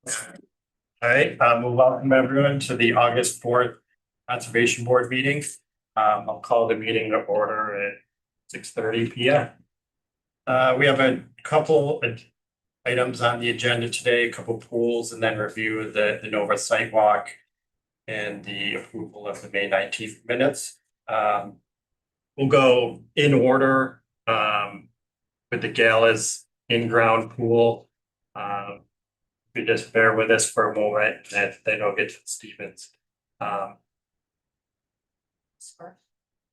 All right, we'll welcome everyone to the August 4th Conservation Board meeting. I'll call the meeting to order at 6:30 PM. We have a couple of items on the agenda today, a couple pools, and then review of the Nova site walk and the approval of the May 19th minutes. We'll go in order with the Gala's in-ground pool. You just bear with us for a moment, and then I'll get to Stevens.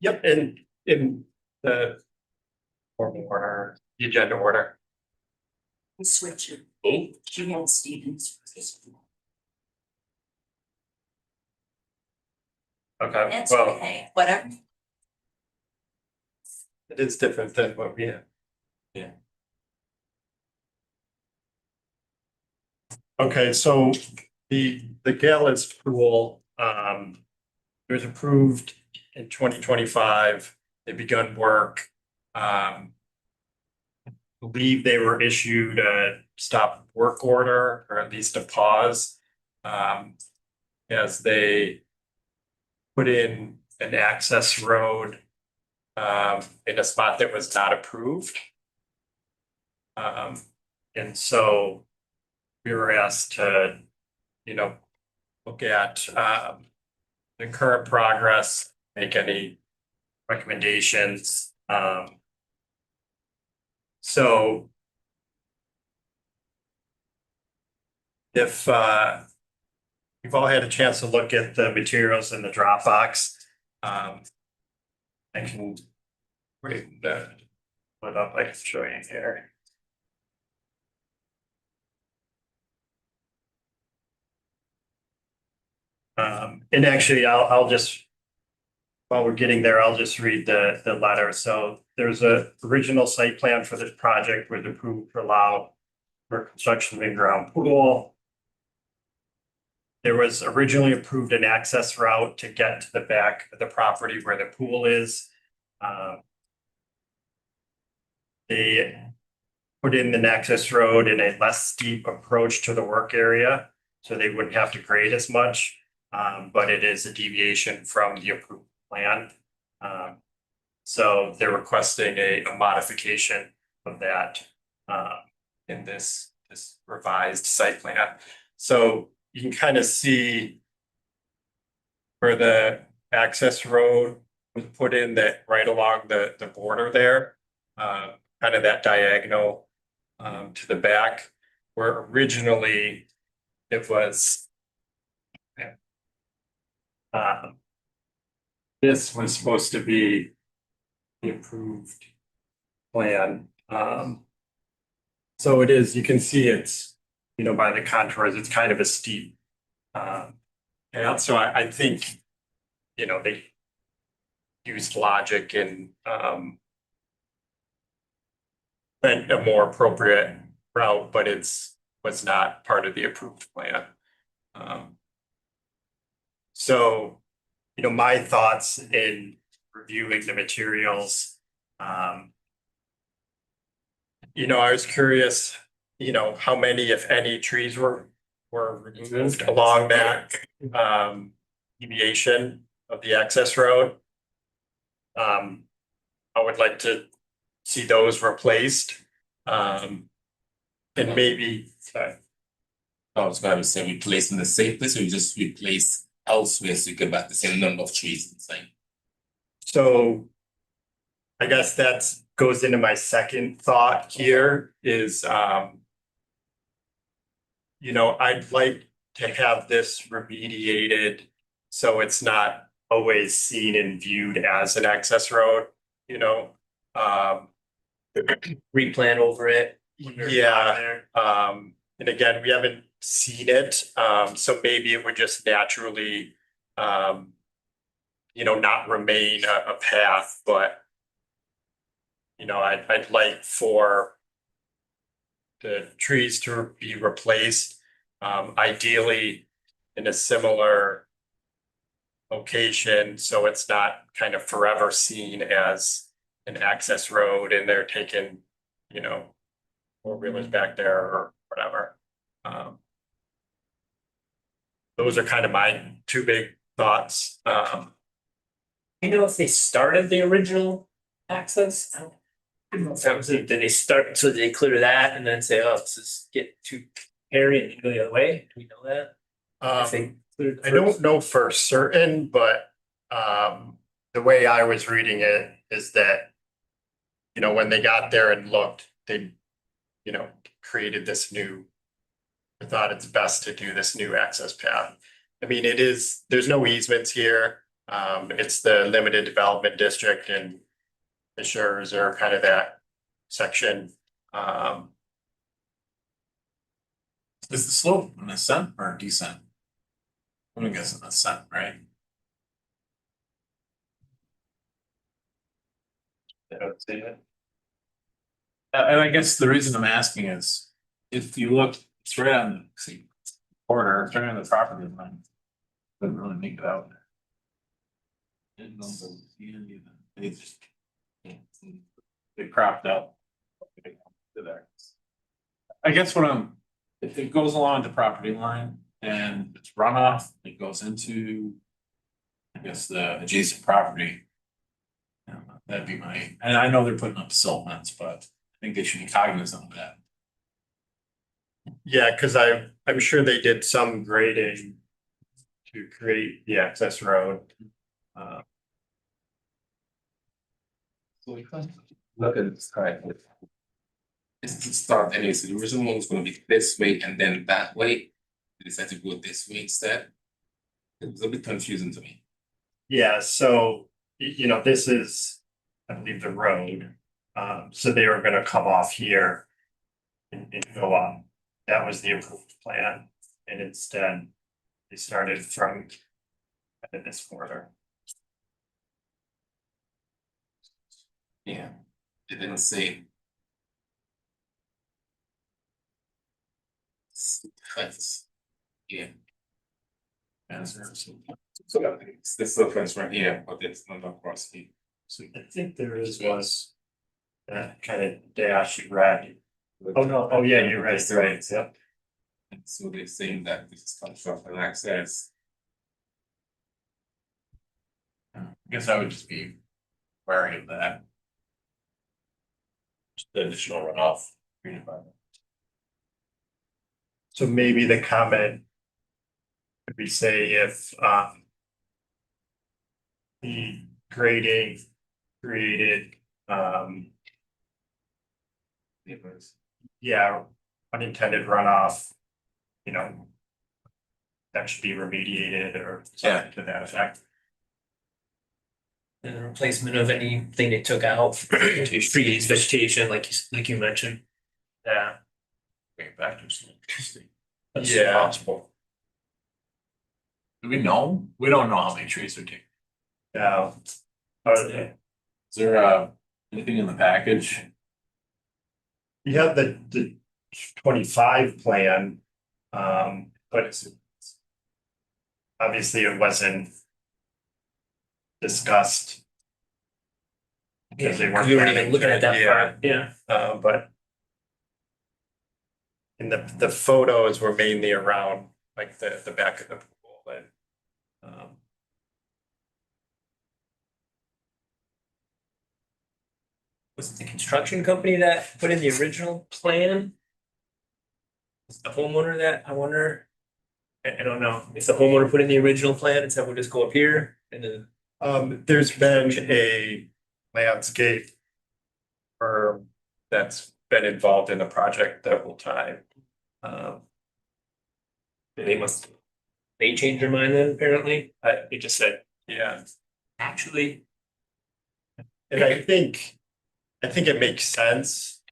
Yep, in the formal order, the agenda order. We switch it. Oh. She had Stevens for this one. Okay, That's well, okay, whatever. it is different than what we have. Yeah. Okay, so the Gala's pool, it was approved in 2025. They begun work. Believe they were issued a stop work order, or at least a pause. As they put in an access road in a spot that was not approved. And so we were asked to, look at the current progress, make any recommendations. So if you've all had a chance to look at the materials in the Dropbox, I can put it up, I can show you here. And actually, I'll just, while we're getting there, I'll just read the letter. So there's a original site plan for this project was approved to allow for construction of in-ground pool. There was originally approved an access route to get to the back of the property where the pool is. They put in an access road in a less steep approach to the work area, so they wouldn't have to grade as much. But it is a deviation from the approved plan. So they're requesting a modification of that in this revised site plan. So you can kind of see where the access road was put in, that right along the border there, kind of that diagonal to the back, where originally it was. This was supposed to be the approved plan. So it is, you can see it's, by the contours, it's kind of a steep. And so I think, they used logic and went a more appropriate route, but was not part of the approved plan. So, my thoughts in reviewing the materials. I was curious, how many, if any, trees were removed along that deviation of the access road. I would like to see those replaced. And maybe, sorry. I was going to say replace in the same place, or you just replace elsewhere so you get back the same number of trees inside. So I guess that goes into my second thought here is, I'd like to have this remediated so it's not always seen and viewed as an access road, replan over it. Yeah, and again, we haven't seen it, so maybe it would just naturally, not remain a path, but I'd like for the trees to be replaced, ideally in a similar location, so it's not kind of forever seen as an access road and they're taking, four-wheelers back there or whatever. those are kind of my two big thoughts. You know if they started the original access? I don't know if that was it. Did they start, so did they clear that and then say, oh, this is get too hairy and go the other way? Do we know that? If they cleared I first? don't know for certain, but the way I was reading it is that, you know, when they got there and looked, they, you know, created this new. I thought it's best to do this new access path. I mean, it is, there's no easements here. It's the limited development district and the Shores are kind of that section. Is the slope an ascent or a descent? I'm gonna guess an ascent, right? I don't see it. And I guess the reason I'm asking is, if you look, it's right on the, see, corner, it's right on the property line. Couldn't really make it out. Didn't know the end either. They just. They cropped up. To there. I guess if it goes along the property line and it's runoff, it goes into. I guess the adjacent property. That'd be and I know they're putting up silt fence, but I think they should be cognizant of that. Yeah, because I'm sure they did some grading to create the access road. Look at this kind of. It's to start anyway, so the original one was gonna be this way and then that way. They decided to go this way instead. It was a bit confusing to me. Yeah, so, you know, this is, I believe, the road. So they were gonna come off here and go up. That was the approved plan, and instead they started from this corner. Yeah, it didn't say. Fence. Yeah. So it's this little fence right here, but it's not across here. So I think there is was that kind of dashy red. Oh, no, oh, yeah, you're right, yep. And so they're saying that this is construction access. I guess I would just be wary of that. Just the additional runoff. So maybe the comment. Could we say if the grading created yeah, unintended runoff, you know. That should be remediated or something to that effect. And the replacement of anything they took out, trees, vegetation, like you mentioned. Yeah. Bring it back to some interesting. Yeah. Possible. Do we know? We don't know how many trees are taken. Yeah. Is there anything in the package? You have the 25 plan, but it's. Obviously, it wasn't. Discussed. Because they weren't. We weren't even looking at that Yeah. part, yeah. But. And the photos were mainly around like the back of the pool and. Was it the construction company that put in the original plan? Was it the homeowner that, I wonder? I don't know, if the homeowner put in the original plan and said we'll just go up here and then. There's been a landscape. Firm that's been involved in the project the whole time. They changed their mind then, apparently. It just said, yeah, Actually, and I think it makes sense.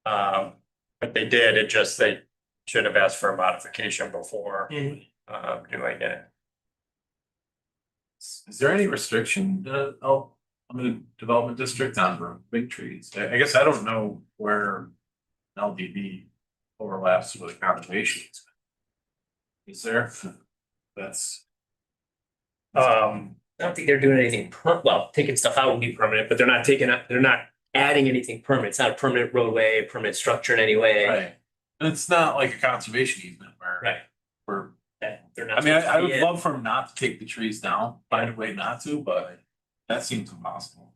But they did, it just, they should have asked for a modification before, doing it. Is there any restriction on the development district on big trees? I guess I don't know where LDB overlaps with a conservation. Is there? That's. I don't think they're doing anything well, taking stuff out would be permanent, but they're not adding anything permanent. It's not a permanent roadway, a permanent structure in any way. Right. And it's not like a conservation easement where. Right. Where They're not I mean, I supposed to would be in. love for him not to take the trees down, find a way not to, but that seems impossible.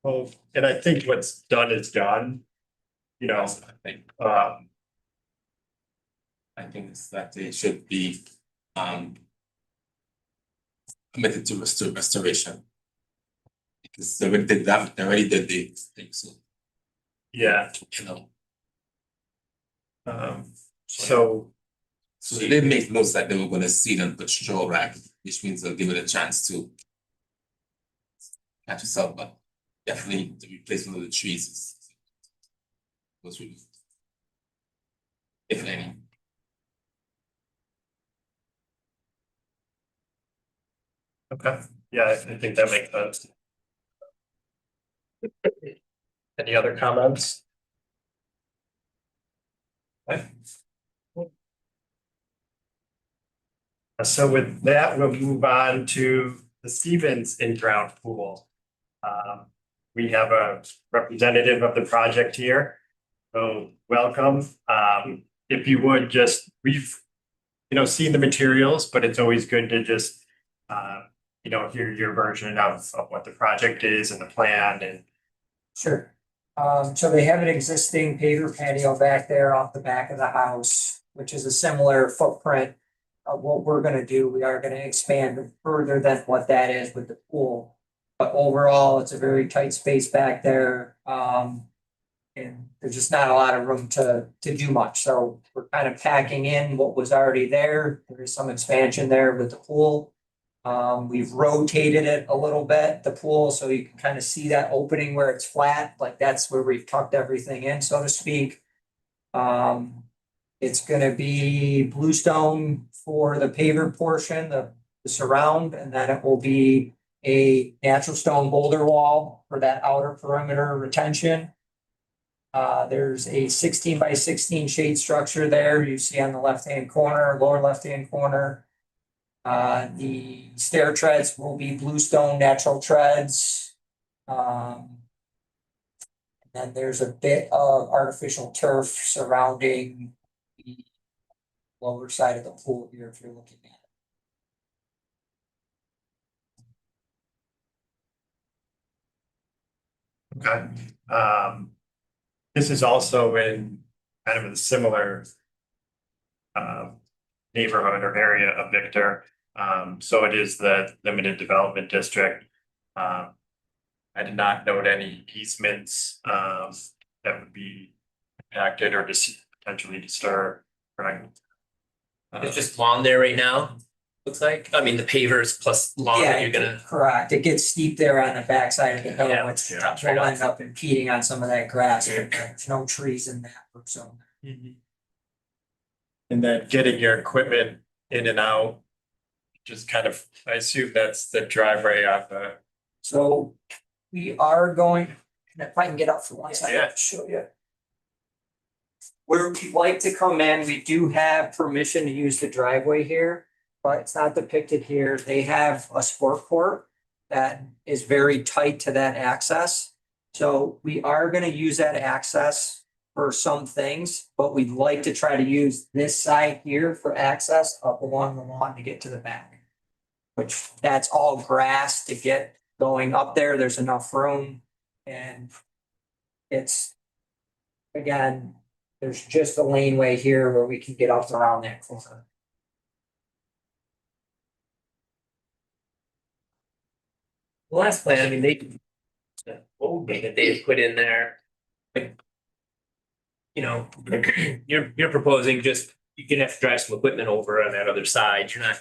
Well, and I think what's done is done. You know, That's, um, I think it's that they should be, committed to restoration. Because they already did that, they already did the thing, so, yeah, you know, so, so they did make notes that they were gonna seed and put straw back, which means they'll give it a chance to catch itself, but definitely the replacement of the trees is was really, if any. okay, yeah, I think that makes sense. Any other comments? Okay. So with that, we'll move on to the Stevens in-ground pool. We have a representative of the project here. So welcome. If you would just, we've, seen the materials, but it's always good to just, hear your version of what the project is and the plan and. Sure. So they have an existing paver patio back there off the back of the house, which is a similar footprint of what we're gonna do. We are gonna expand further than what that is with the pool. But overall, it's a very tight space back there. And there's just not a lot of room to do much. So we're kind of packing in what was already there. There is some expansion there with the pool. We've rotated it a little bit, the pool, so you can kind of see that opening where it's flat, like that's where we've tucked everything in, so to speak. It's gonna be bluestone for the paver portion, the surround, and then it will be a natural stone boulder wall for that outer perimeter retention. There's a 16 by 16 shade structure there, you see on the left-hand corner, lower left-hand corner. The stair treads will be bluestone natural treads. And then there's a bit of artificial turf surrounding the lower side of the pool here, if you're looking at it. Okay. This is also in kind of a similar neighborhood or area of Victor. So it is the limited development district. I did not note any easements that would be impacted or potentially disturbed, right? It's just lawn there right now, looks like. I mean, the pavers plus lawn that you're gonna. Correct, it gets steep there on the backside of the hill, Yeah, which drops will right off. end up impeding on some of that grass, but there's no trees in that zone. And then getting your equipment in and out. Just kind of, I assume that's the driveway on the. So we are going, and if I can get up for one second, Yeah. I'll show you. Where we'd like to come in, we do have permission to use the driveway here, but it's not depicted here. They have a sport court that is very tight to that access. So we are gonna use that access for some things, but we'd like to try to use this side here for access up along the lawn to get to the back. Which that's all grass to get going up there. There's enough room and it's, again, there's just a laneway here where we can get up around that corner. The last plan, I mean, the old thing that they had put in there. Like. You're proposing just, you're gonna have to drive some equipment over on that other side. You're not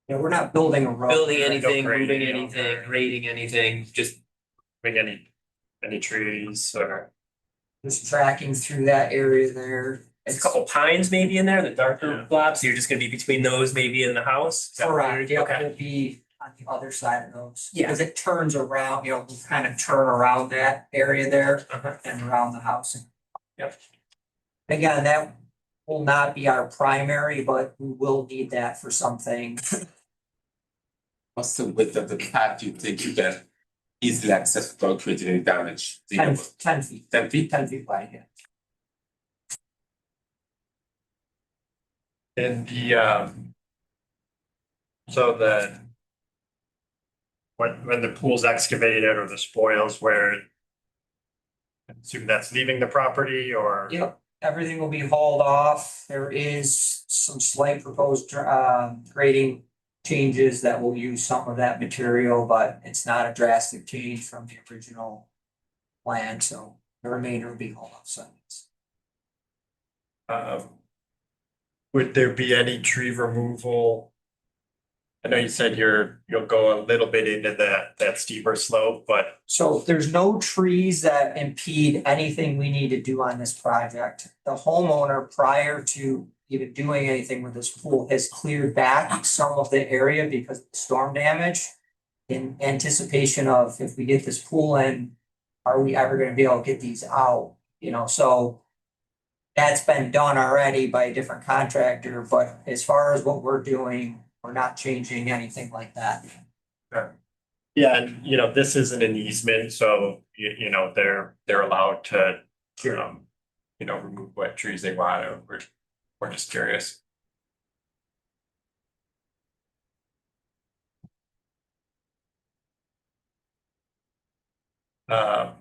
Yeah, we're not building a road. building anything, grading, moving no anything, grading. grading anything, just. Bring any trees or. Just tracking through that area there. There's a couple pines maybe in there, the darker Yeah. blobs, so you're just gonna be between those maybe in the house? Is that what Correct, you're- yeah, Okay. will be on the other side of those. Yeah. Because it turns around, we'll kind of turn around that area there Uh-huh. and around the house. Yep. Again, that will not be our primary, but we will need that for something. What's the width of the path you think you can easily access without creating any damage? Do you know 10 feet, 10 feet? 10 feet wide, yeah. And the So the. When the pool's excavated or the spoils where. I assume that's leaving the property or? Yep, everything will be hauled off. There is some slight proposed grading changes that will use some of that material, but it's not a drastic change from the original plan, so the remainder will be hauled off sites. Would there be any tree removal? I know you said you'll go a little bit into that steeper slope, but So there's no trees that impede anything we need to do on this project. The homeowner, prior to even doing anything with this pool, has cleared back some of the area because of storm damage. In anticipation of if we get this pool in, are we ever gonna be able to get these out? You know, so that's been done already by a different contractor, but as far as what we're doing, we're not changing anything like that. yeah, and this isn't an easement, so they're allowed to. Remove what trees they want. We're just curious. I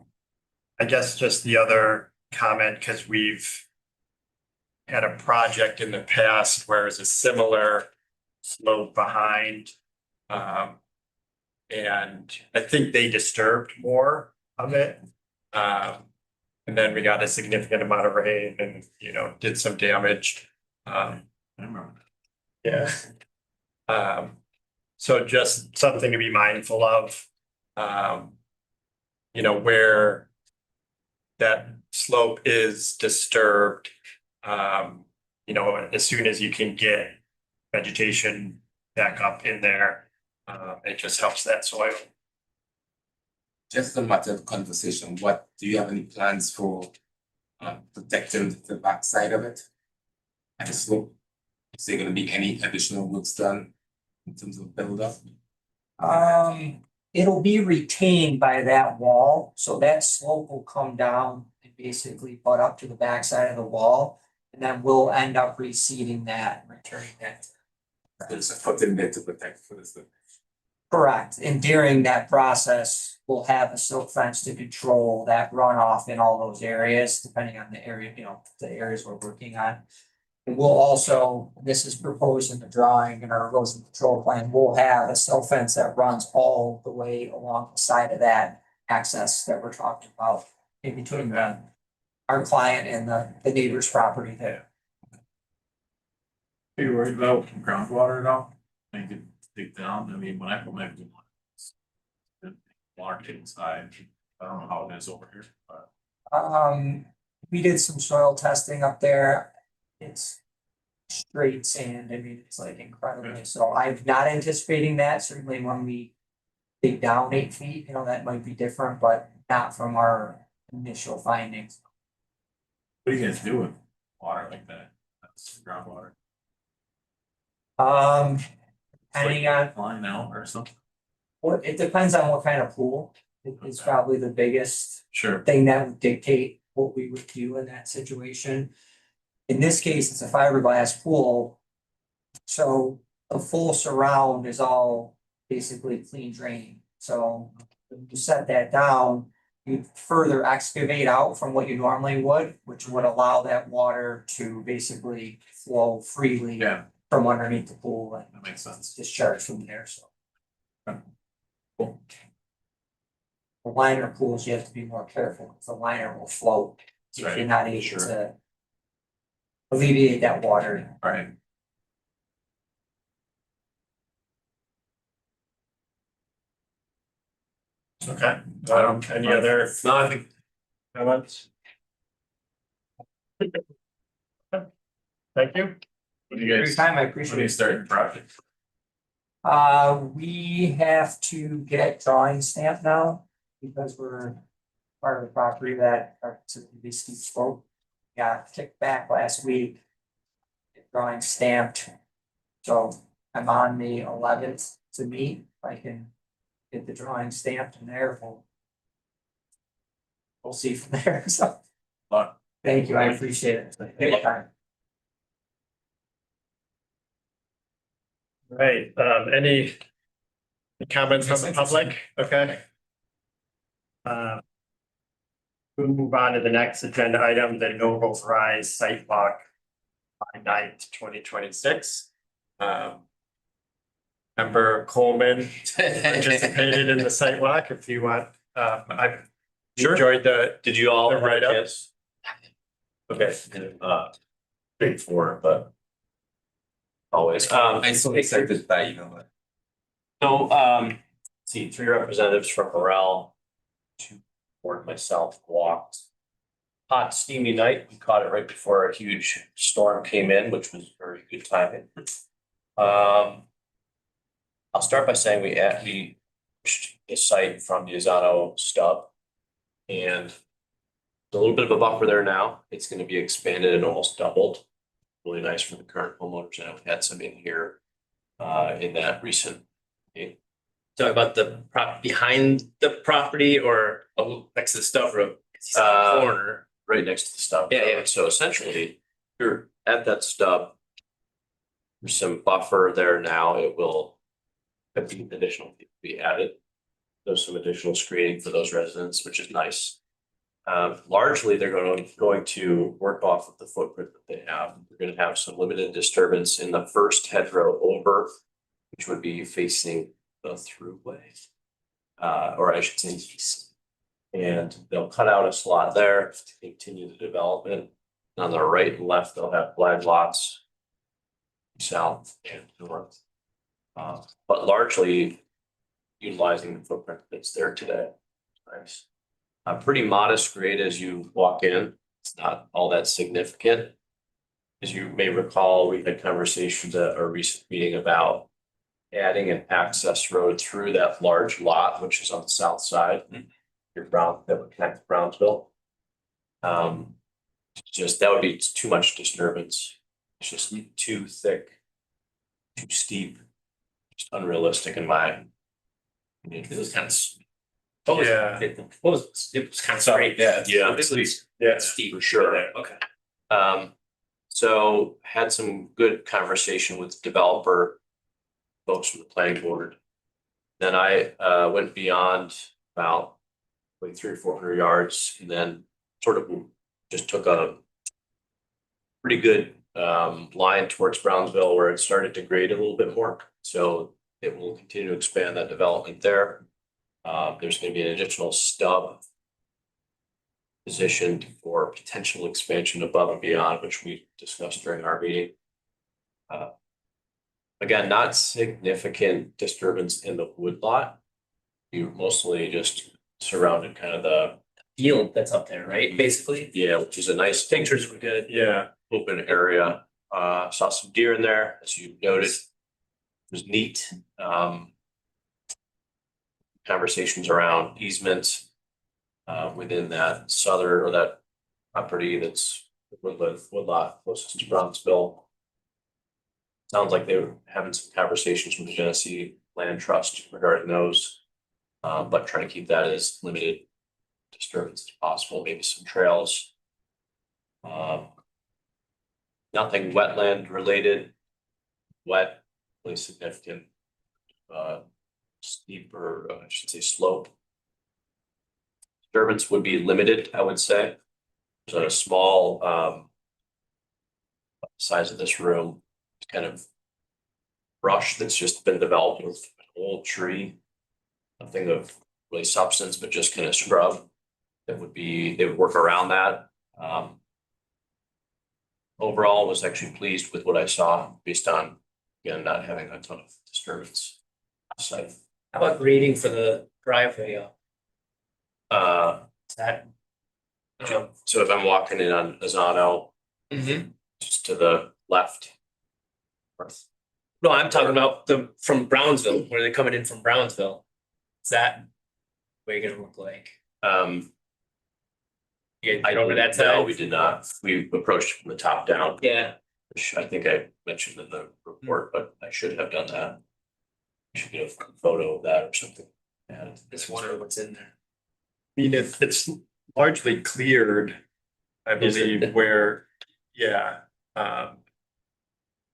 guess just the other comment, because we've had a project in the past where it's a similar slope behind. And I think they disturbed more of it. And then we got a significant amount of rain and, did some damage. I remember. Yeah. So just something to be mindful of. Where that slope is disturbed. As soon as you can get vegetation back up in there, it just helps that soil. Just a matter of conversation, do you have any plans for protecting the backside of it? And the slope, is there gonna be any additional works done in terms of build up? It'll be retained by that wall, so that slope will come down and basically butt up to the backside of the wall. And then we'll end up reseeding that, and returning that. There's a foot in there to protect for this. Correct, and during that process, we'll have a silk fence to control that runoff in all those areas, depending on the area, the areas we're working on. And we'll also, this is proposed in the drawing in our erosion control plan, we'll have a silk fence that runs all the way along the side of that access that we're talking about. In between our client and the neighbor's property there. Are you worried about groundwater at all? I could dig down, I mean, when I put my. Water inside, I don't know how it is over here, but. We did some soil testing up there. It's straight sand. I mean, it's like incredible. So I'm not anticipating that. Certainly when we dig down 8 feet, that might be different, but not from our initial findings. What do you guys do with water like that? That's groundwater. Depending on Line out or something? what, it depends on what kind of pool. It's probably the biggest Sure. thing that would dictate what we would do in that situation. In this case, it's a fiberglass pool. So the full surround is all basically clean drain. So when you set that down, you further excavate out from what you normally would, which would allow that water to basically flow freely Yeah, from underneath the pool and that makes sense. discharge from there, so. Cool. The liner pools, you have to be more careful, because the liner will float if you're Right, not able sure. to alleviate that water. All right. Okay, any other No, I think. comments? Thank you. When you For your guys, time, I when appreciate you it. start your project. We have to get drawing stamped now, because we're part of the property that are to be steep slope. Got kicked back last week. Get drawing stamped. So I'm on the 11th to meet, if I can get the drawing stamped in there, we'll see from there, so. Luck. Thank you, I appreciate it. Take your time. Right, any comments from the public? Okay. We'll move on to the next agenda item, the Noble Rise site walk. On 9th, 2026. Member Coleman participated in the site walk, if you want, I enjoyed Did you all The have a write-up? chance? Okay, big four, but. Always, I saw excited by, so, see, three representatives from Morel. Two, board myself walked. Hot steamy night, we caught it right before a huge storm came in, which was very good timing. I'll start by saying we pushed the site from the Izano stub. And a little bit of a buffer there now. It's gonna be expanded and almost doubled. Really nice for the current homeowners. I know we had some in here in that recent. Talk about the behind the property or next to the stub road. Corner. Right next to the stub. Yeah, yeah. So essentially, you're at that stub. There's some buffer there now. It will. Be additional be added. There's some additional screening for those residents, which is nice. Largely, they're going to work off of the footprint that they have. We're going to have some limited disturbance in the first hedgerow over, which would be facing the throughway, or I should say east. And they'll cut out a slot there to continue the development. On the right and left, they'll have flag lots south and north. But largely utilizing the footprint that's there today. Nice. A pretty modest grade as you walk in. It's not all that significant. As you may recall, we had conversations at our recent meeting about adding an access road through that large lot, which is on the south side. Your Brown that would connect to Brownsville. Just that would be too much disturbance. It's just too thick, too steep, just unrealistic in my opinion. It was kind of. Yeah. It was kind of straight. Yeah, It was Yeah. steep. for sure. Okay. So had some good conversation with developer folks from the planning board. Then I went beyond about like 300 or 400 yards and then sort of just took a pretty good line towards Brownsville where it started to grade a little bit more. So it will continue to expand that development there. There's going to be an additional stub positioned for potential expansion above and beyond, which we discussed during our meeting. Again, not significant disturbance in the wood lot. You mostly just surrounded kind of the Field that's up there, right? Basically. yeah, which is a nice Pictures were good. Yeah, open area. Saw some deer in there, as you noted. It was neat. Conversations around easements within that southern or that property that's the woodlot closest to Brownsville. Sounds like they were having some conversations with the Genesee Land Trust regarding those, but trying to keep that as limited disturbance as possible, maybe some trails. Nothing wetland related, wet, really significant, steep or I should say slope. Disturbance would be limited, I would say. There's a small size of this room, kind of brush that's just been developed with an old tree. Nothing of really substance, but just kind of scrub. That would be, they would work around that. Overall, was actually pleased with what I saw based on, again, not having a ton of disturbance. Site. How about grading for the driveway? Is that? So if I'm walking in on Azano, just to the left. No, I'm talking about from Brownsville, where they're coming in from Brownsville. Is that what you're gonna look like? You I get over that No, side? we did not. We approached from the top down, Yeah, which I think I mentioned in the report, but I should have done that. Should get a photo of that or something. Yeah, just wonder what's in there. I mean, it's largely cleared, I Is it? believe, where, yeah.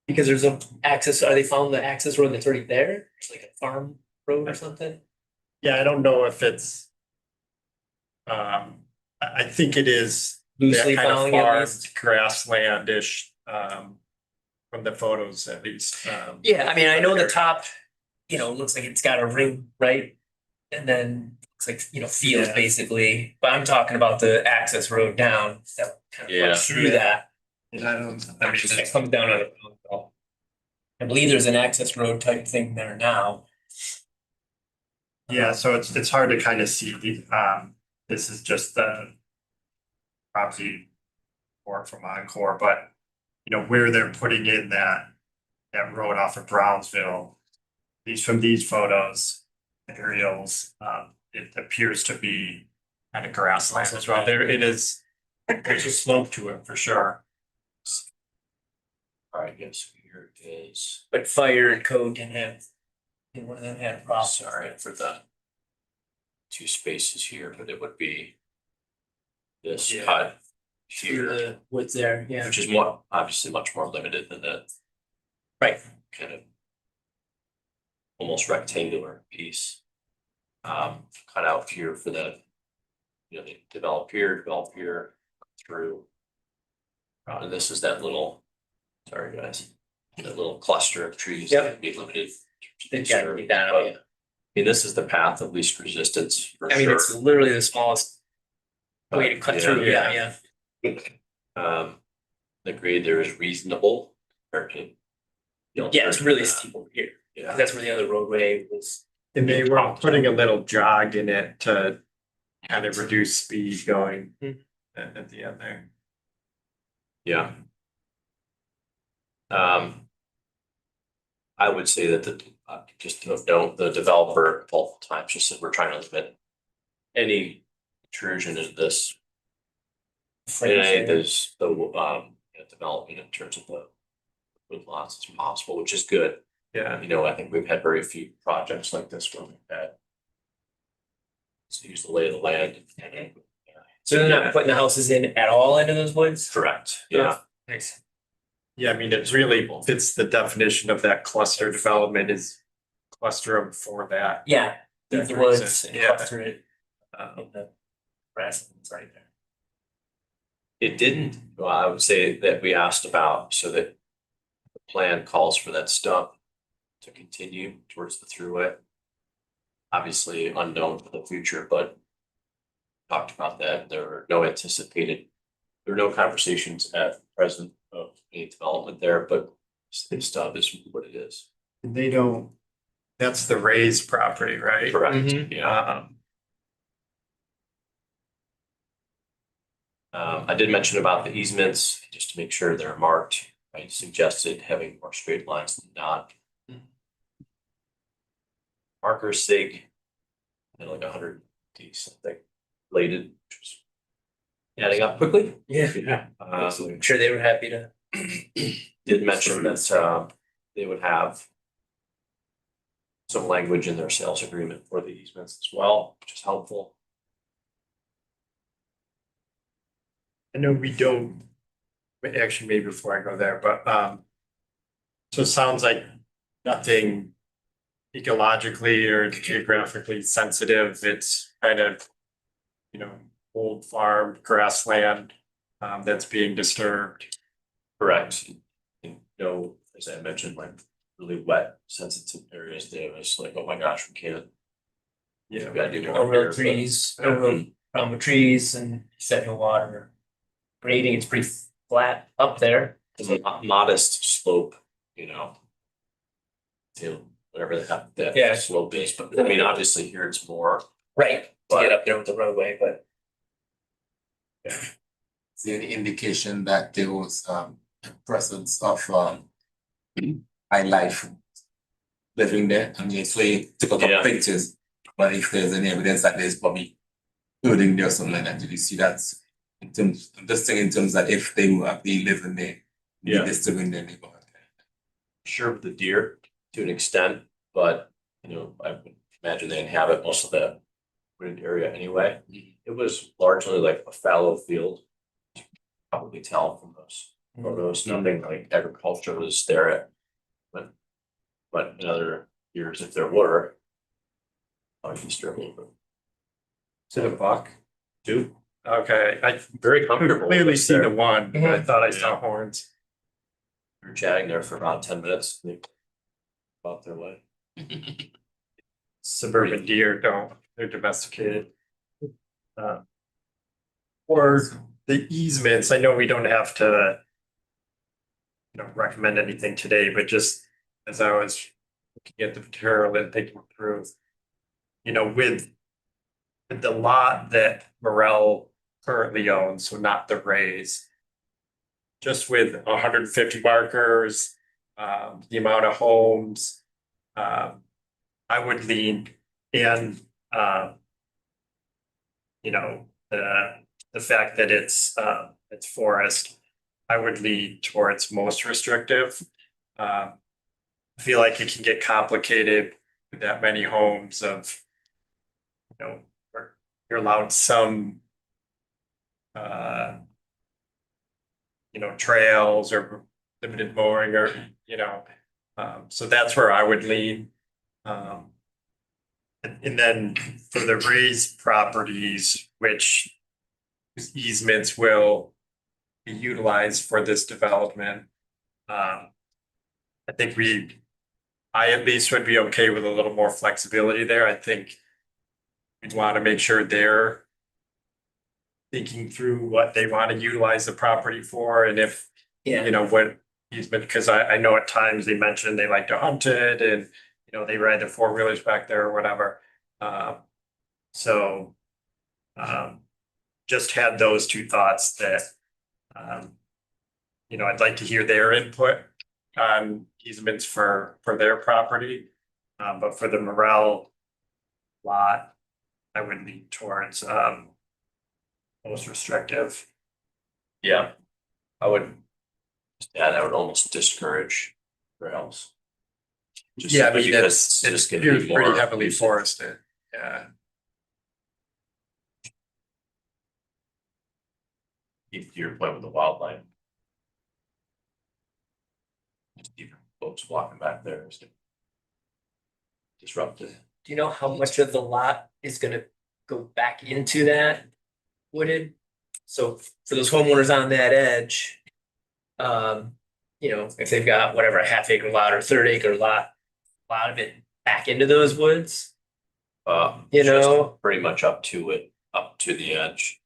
Because there's a access, are they following the access road that's already there? It's like a farm road or something? Yeah, I don't know if it's. I think it is. That Loosely kind of following at farmed least? grasslandish, from the photos at least. Yeah, I mean, I know the top, looks like it's got a ring, right? And then looks like, fields Yeah. basically, but I'm talking about the access road down that kind of Yeah. runs through that. And I don't, I mean, It comes down on it. I believe there's an access road type thing there now. yeah, so it's hard to kind of see the, this is just the. Property. Or from Encore, but. Where they're putting in that road off of Brownsville. From these photos, aerials, it appears to be kind of grassland as well. It is, there's a slope to it for sure. All right, yes, here it is. But fire and code didn't have, one of them had a problem. Sorry for the two spaces here, but it would be this Yeah. cut Through here, the woods there, yeah. which is more, obviously much more limited than the Right. kind of almost rectangular piece. Cut out here for the, they develop here, through. And this is that little, sorry guys, that little cluster of trees Yep. that would be limited. They've got to be down, But, yeah. I mean, this is the path of least resistance for I mean, sure. it's literally the smallest way to cut Yeah. through, yeah. The grade there is reasonable. compared to the Yeah, it's really alternative. steep over here, 'cause Yeah, that's where the other roadway was. And they were putting a little jog in it to kind of reduce speed going Hmm. at the end there. yeah. I would say that just of note, the developer multiple times just said we're trying to limit any intrusion into this. There's the development in terms of the wood lots as possible, which is good. Yeah, I think we've had very few projects like this where we've had. So use the lay of the land. So they're not putting the houses in at all into those woods? Correct, yeah, Nice. yeah, I mean, it really fits the definition of that cluster development is cluster them for that. Yeah, leave the woods and Yeah. cluster it Um, in the grasslands right there. it didn't, well, I would say that we asked about, so that. The plan calls for that stump to continue towards the thruway. Obviously unknown for the future, but. Talked about that, there were no conversations at present of any development there, but. The stub is what it is. They don't, that's the raised property, right? Correct, Mhm. yeah. I did mention about the easements, just to make sure they're marked. I suggested having more straight lines than not. Markers sig, like 100 something related, which was adding up quickly. Yeah, Um, I'm sure they were happy to. did mention that they would have some language in their sales agreement for the easements as well, which is helpful. I know we don't, but actually maybe before I go there, but so it sounds like nothing ecologically or geographically sensitive. It's kind of, old farm grassland that's being disturbed. Correct. As I mentioned, like really wet, sensitive areas there, it's like, oh my gosh, we can't. Yeah. We gotta do No more real here, but- trees, no real problem with trees and set no water. Grading, it's pretty flat up there. It's a modest slope, to whatever that Yeah. slope is, but I mean, obviously here it's more. Right. To get up there with the roadway, but. Is there any indication that there was presence of high life living there? I mean, so you took a couple Yeah. pictures, but if there's any evidence that there's probably building there or something like that, did you see that? In terms, I'm just saying in terms that if they were actually living there, Yeah. disturbing their neighborhood. Sure with the deer to an extent, but I would imagine they inhabit most of the wooded area anyway. It was largely like a fallow field. You can probably tell from those Or there was nothing like agriculture was there at. But in other years, if there were. I can start a little bit. Is it a buck? Two, Okay, I very could comfortable. clearly with see the there. one, but I thought I saw Yeah. horns. We were chatting there for about 10 minutes. They about their way. Suburban deer don't, they're domesticated. Or the easements, I know we don't have to. Recommend anything today, but just as I was looking at the material and thinking through. With the lot that Morel currently owns, so not the Rays. Just with 150 markers, the amount of homes. I would lean in, the fact that it's forest. I would lean towards most restrictive. I feel like it can get complicated with that many homes of. Where you're allowed some. Trails or limited mowing or, so that's where I would lean. And then for the raised properties, which easements will be utilized for this development. I think I at least would be okay with a little more flexibility there. I think we'd want to make sure they're thinking through what they want to utilize the property for and if, what easement, because I know at times they mentioned they like to hunt it and, they ride their four-wheelers back there or whatever. So just had those two thoughts that, I'd like to hear their input on easements for their property. But for the Morel lot, I would lean towards most restrictive. Yeah. I would. Yeah, that would almost discourage trails. Just Yeah, I simply mean, because it's just gonna pretty be more heavily nuisance. forested, yeah. To your point with the wildlife. Just even folks walking back there is disruptive. Do you know how much of the lot is gonna go back into that wooded? So for those homeowners on that edge. If they've got whatever, a half acre lot or third acre lot, a lot of it back into those woods. You Just know? pretty much up to it, up to the edge.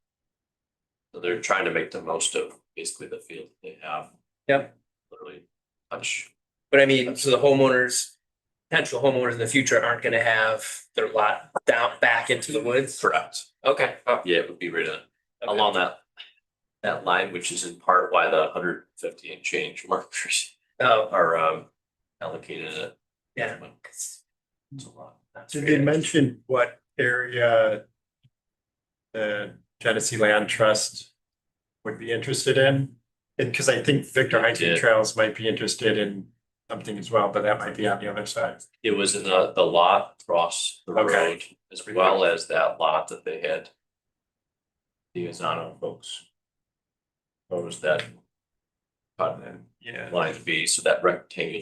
So they're trying to make the most of basically the field they have. Yep. Literally touch. But I mean, so the potential homeowners in the future aren't gonna have their lot down back into the woods? Correct. Okay. Oh, Yeah, it would be right okay. along that line, which is in part why the 150 and change markers Oh, are allocated in it. yeah. It's a lot. That's Did they mention what area the Genesee Land Trust would be interested in? And because I think Victor They Hiking did. Trails might be interested in something as well, but that might be on the other side. It was in the lot across the Okay. road, as well as that lot that they had. The Azano folks. Proposed that. Cut in Yeah. line B, so that rectangle.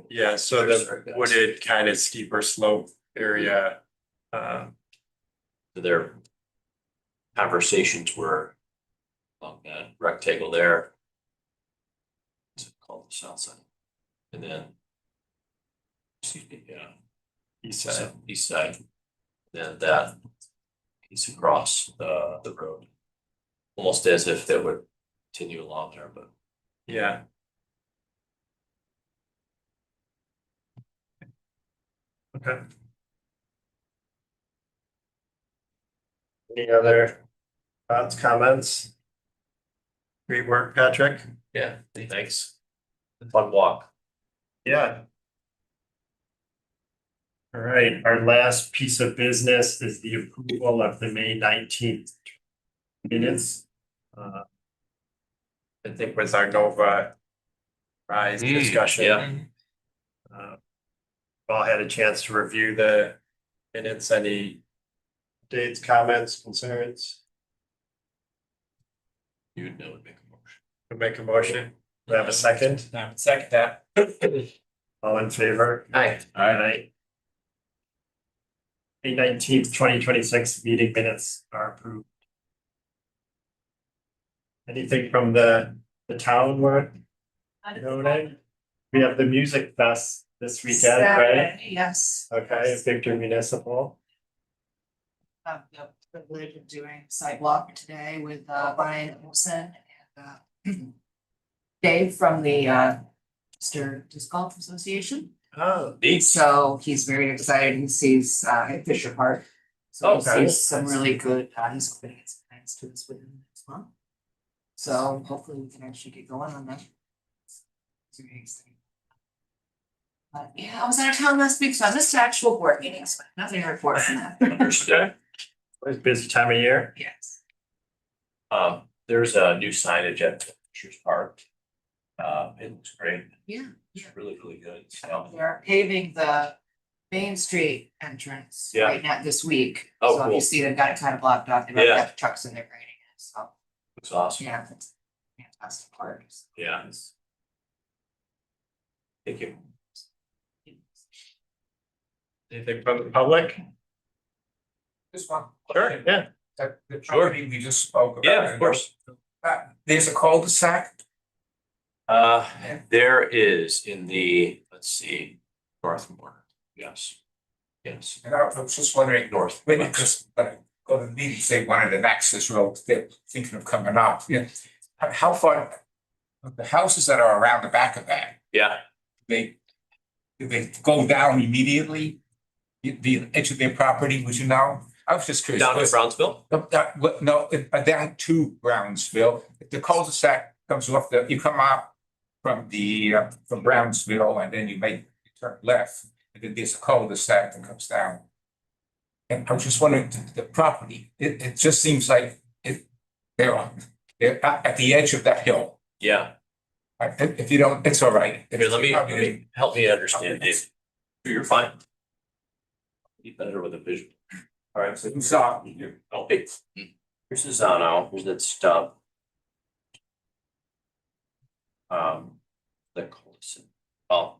Yeah, so the wooded kind of steeper slope area. Their conversations were along that rectangle there. It's called the south side. And then. Excuse me, yeah. East side. East side. Then that piece across the road. Almost as if they would continue along there, but Yeah. Okay. Any other thoughts, comments? Great work, Patrick. yeah, thanks. Fun walk. Yeah. All right, our last piece of business is the approval of the May 19th minutes. I think with our Nova Rise discussion. yeah. All had a chance to review the minutes, any dates, comments, concerns? You'd know would make a motion. We'll make a motion. Do I have a second? I would second that. All in favor? Aye. Aye. May 19th, 2026 meeting minutes are approved. Anything from the town work? Noted? We have the music fest this weekend, right? Saturday, yes. Okay, Victor Municipal. The privilege of doing sidewalk today with Brian Olson and Dave from the Worcester Disc Golf Association. Oh, So he's very excited. He sees Fisher Park. So he Okay. sees some really good, he's hoping to get some plans to us within the next month. So hopefully we can actually get going on that. It's very exciting. Yeah, I was out of town last week, so I missed actual board meetings, but nothing to report from that. Understood. it's a busy time of year. Yes. There's a new signage at Fisher's Park. It looks great. Yeah, It's yeah. really, really good. So, They're paving the Main Street entrance Yeah. right now this week. Oh, So if you cool. see they've got it kind of blocked off, they've already Yeah. got the trucks in there grading it, so, looks awesome. yeah, it's a fantastic part. Yeah. Thank you. Anything from the public? Just one. Sure, yeah. The property we just spoke about. Yeah, of course. There's a cul-de-sac. There is in the, let's see, Northmore. Yes. Yes. And I was just wondering, North. when you just go to the meeting, say one of the access roads, they're thinking of coming up. Yeah. How far, the houses that are around the back of that, Yeah, do they go down immediately? The edge of their property, would you know? I was just curious. down to Brownsville. Down to Brownsville. The cul-de-sac comes off you come out from from Brownsville and then you turn left. And then there's a cul-de-sac that comes down. And I was just wondering, the property, it just seems like they're at the edge of that hill. Yeah. If you don't, it's all right. Here, let me help me understand this. You're fine. Be better with a vision. All right, so You saw. okay. Here's the Zano, here's that stub. The cul-de-sac. Oh.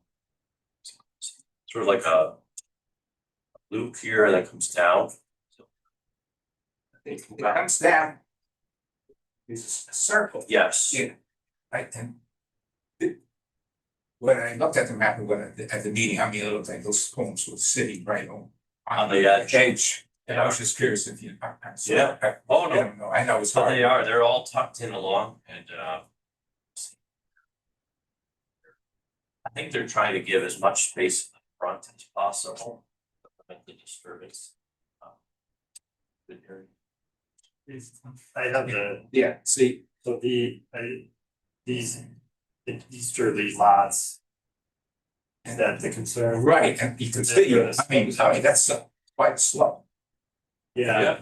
Sort of like a loop here that comes down. It comes down. It's a circle. Yes. Yeah. Right, and when I looked at the map, at the meeting, I mean, it looked like those homes were sitting right on the edge. Edge, and I was just curious if you. Yeah. Oh, no. I don't know, I know it's So hard. they are, they're all tucked in along and I think they're trying to give as much space in the front as possible. To prevent the disturbance. Good area. I have the, Yeah, see, so these easterly lots. Is that the concern? right, and you can see, I mean, that's quite slow. Yeah,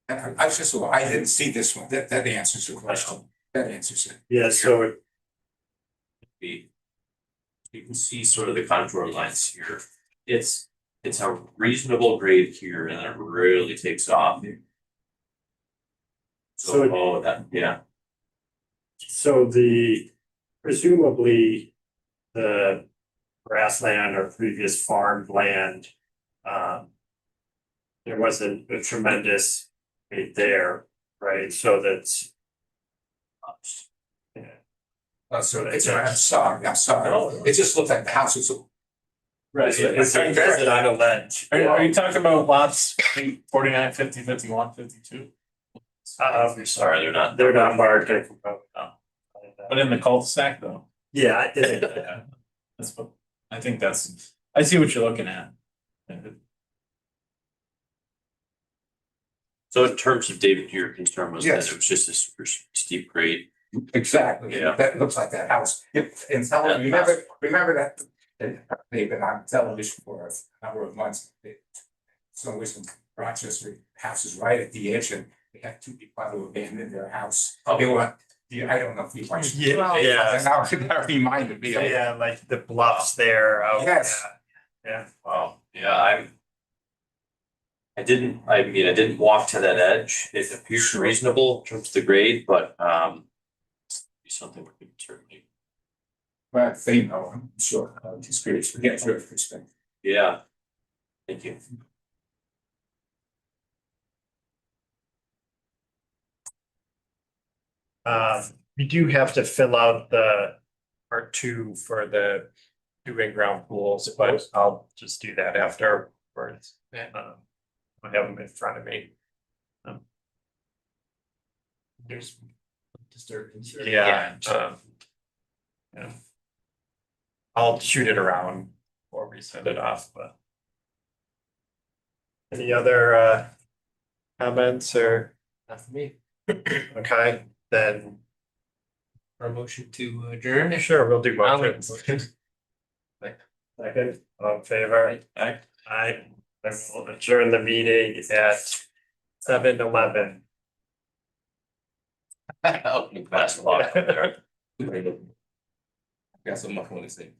And I was just, well, I didn't see this one, that answers the question, that answers it. yeah, so You can see sort of the contour lines here. It's a reasonable grade here and then it really takes off. So, So- oh, that, yeah, so presumably the grassland or previous farmed land, there wasn't a tremendous rate there, right? So that's, So it's, I'm sorry, it just looked like the house was. right, it's on a ledge. Are you talking about lots 49, 50, 51, 52? sorry, They're not marked. I can probably- But in the cul-de-sac though, Yeah, I did it. that's what, I think I see what you're looking at. So in terms of David, your concern was that Yes. it was just a super steep grade. Exactly, Yeah. that looks like that house, and remember that, they've been on television for a number of months. So was in Rochester, house is right at the edge, and they had two people who abandoned their house. They want, I don't know if you watched. Yeah, yeah. And now that reminded me of. Yeah, like the bluffs there. Yes. Yeah. Wow, yeah, I didn't walk to that edge. It appears reasonable in terms of the grade, but something we could certainly. Well, they know, I'm sure, just curious, to get your perspective. Yeah. Thank you. We do have to fill out the part two for the two in-ground pools, but I'll just do that afterwards. I have them in front of me. There's, Disturbance. yeah, yeah. I'll shoot it around before we send it off, but. Any other comments or, Not for me. okay, then, Our motion to adjourn. sure, we'll do I'll motions. make a motion. Second, all in favor? Aye. Aye. Then we'll adjourn the meeting at 7:11. That's a lot there. That's what my phone is saying.